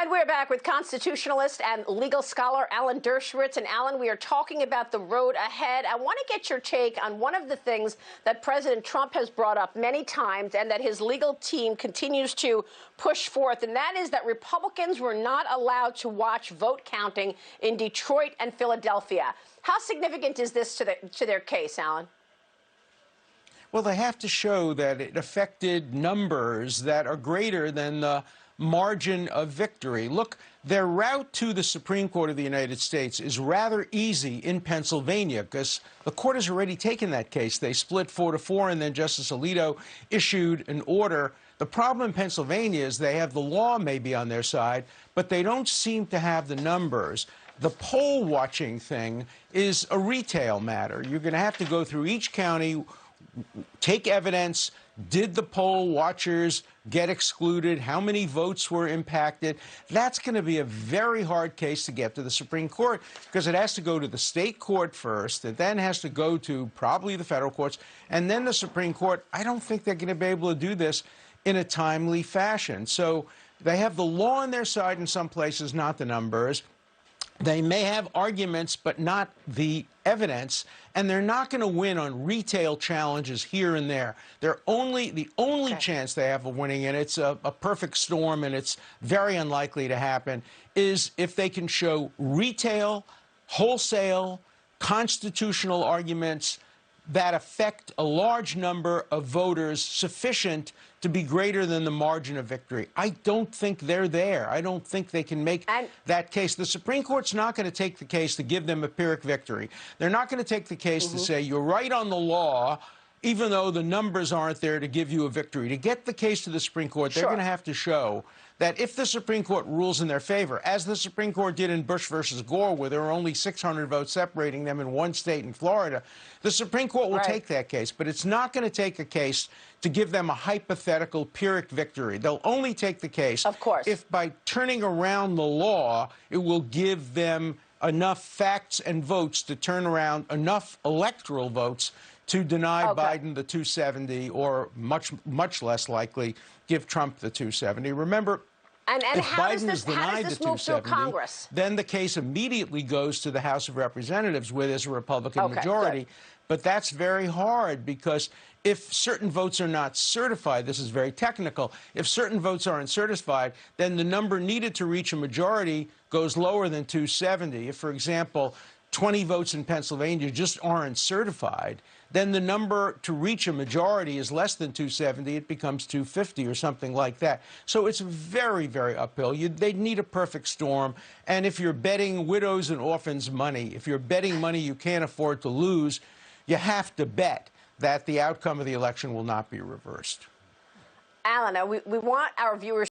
And we're back with constitutionalist and legal scholar Alan Dershowitz. And Alan, we are talking about the road ahead. I want to get your take on one of the things that President Trump has brought up many times and that his legal team continues to push forth, and that is that Republicans were not allowed to watch vote counting in Detroit and Philadelphia. How significant is this to their case, Alan? Well, they have to show that it affected numbers that are greater than the margin of victory. Look, their route to the Supreme Court of the United States is rather easy in Pennsylvania because the court has already taken that case. They split 4-4, and then Justice Alito issued an order. The problem in Pennsylvania is they have the law maybe on their side, but they don't seem to have the numbers. The poll watching thing is a retail matter. You're going to have to go through each county, take evidence. Did the poll watchers get excluded? How many votes were impacted? That's going to be a very hard case to get to the Supreme Court because it has to go to the state court first. It then has to go to probably the federal courts and then the Supreme Court. I don't think they're going to be able to do this in a timely fashion. So they have the law on their side in some places, not the numbers. They may have arguments, but not the evidence, and they're not going to win on retail challenges here and there. The only chance they have of winning, and it's a perfect storm, and it's very unlikely to happen, is if they can show retail, wholesale, constitutional arguments that affect a large number of voters sufficient to be greater than the margin of victory. I don't think they're there. I don't think they can make that case. The Supreme Court's not going to take the case to give them a Pyrrhic victory. They're not going to take the case to say you're right on the law, even though the numbers aren't there to give you a victory. To get the case to the Supreme Court, they're going to have to show that if the Supreme Court rules in their favor, as the Supreme Court did in Bush versus Gore, where there were only 600 votes separating them in one state in Florida, the Supreme Court will take that case. But it's not going to take a case to give them a hypothetical Pyrrhic victory. They'll only take the case if by turning around the law, it will give them enough facts and votes to turn around enough electoral votes to deny Biden the 270, or much less likely give Trump the 270. Remember, if Biden is denied the 270, then the case immediately goes to the House of Representatives, where there's a Republican majority. But that's very hard because if certain votes are not certified, this is very technical, if certain votes aren't certified, then the number needed to reach a majority goes lower than 270. If, for example, 20 votes in Pennsylvania just aren't certified, then the number to reach a majority is less than 270. It becomes 250 or something like that. So it's very, very uphill. They'd need a perfect storm. And if you're betting widows and orphans money, if you're betting money you can't afford to lose, you have to bet that the outcome of the election will not be reversed. Alan, we want our viewers